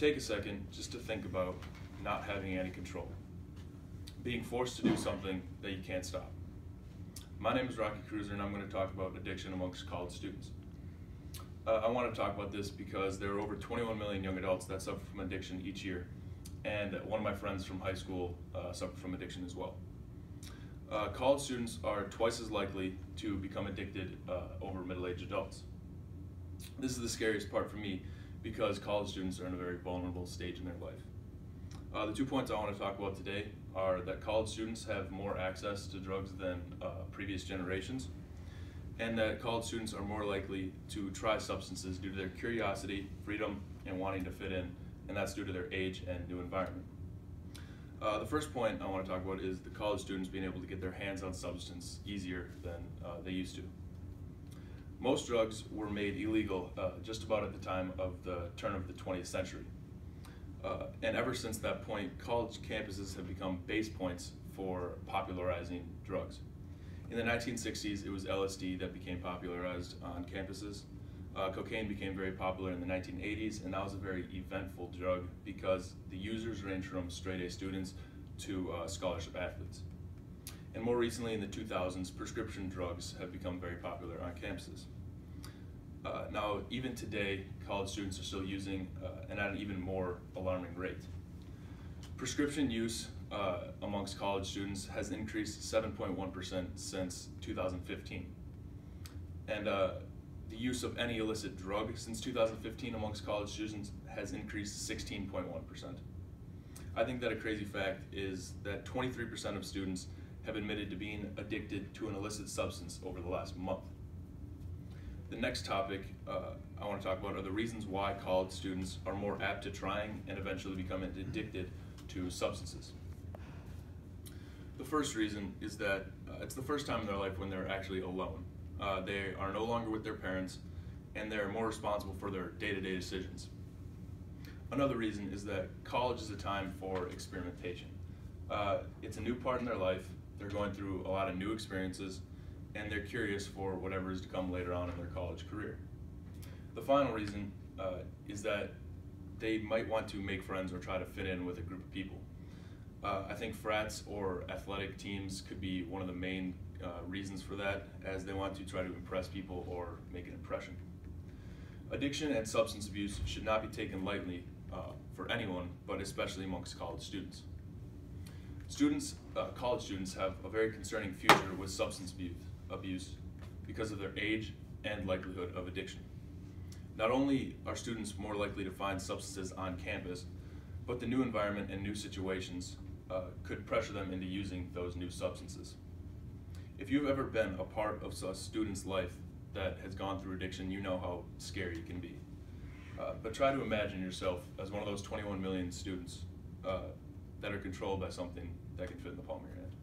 take a second just to think about not having any control, being forced to do something that you can't stop. My name is Kreuser, and I'm going to talk about addiction amongst college students. I want to talk about this because there are over 21 million young adults that suffer from addiction each year, and one of my friends from high school suffered from addiction as well. College students are twice as likely to become addicted over middle-aged adults. This is the scariest part for me because college students are in a very vulnerable stage in their life. The 2 points I want to talk about today are that college students have more access to drugs than previous generations, and that college students are more likely to try substances due to their curiosity, freedom, and wanting to fit in, and that's due to their age and new environment. The first point I want to talk about is the college students being able to get their hands on substance easier than they used to. Most drugs were made illegal just about at the time of the turn of the 20th century. And ever since that point, college campuses have become base points for popularizing drugs. In the 1960s, it was LSD that became popularized on campuses. Cocaine became very popular in the 1980s, and that was a very eventful drug because the users ranged from straight A students to scholarship athletes. And more recently, in the 2000s, prescription drugs have become very popular on campuses. Now, even today, college students are still using, and at an even more alarming rate. Prescription use amongst college students has increased 7.1% since 2015. And the use of any illicit drug since 2015 amongst college students has increased 16.1%. I think that a crazy fact is that 23% of students have admitted to being addicted to an illicit substance over the last month. The next topic I want to talk about are the reasons why college students are more apt to trying and eventually becoming addicted to substances. The first reason is that it's the first time in their life when they're actually alone. They are no longer with their parents, and they're more responsible for their day-to-day decisions. Another reason is that college is a time for experimentation. It's a new part in their life. They're going through a lot of new experiences, and they're curious for whatever is to come later on in their college career. The final reason is that they might want to make friends or try to fit in with a group of people. I think frats or athletic teams could be one of the main reasons for that, as they want to try to impress people or make an impression. Addiction and substance abuse should not be taken lightly for anyone, but especially amongst college students. College students have a very concerning future with substance abuse because of their age and likelihood of addiction. Not only are students more likely to find substances on campus, but the new environment and new situations could pressure them into using those new substances. If you've ever been a part of a student's life that has gone through addiction, you know how scary it can be. But try to imagine yourself as one of those 21 million students that are controlled by something that can fit in the palm of your hand.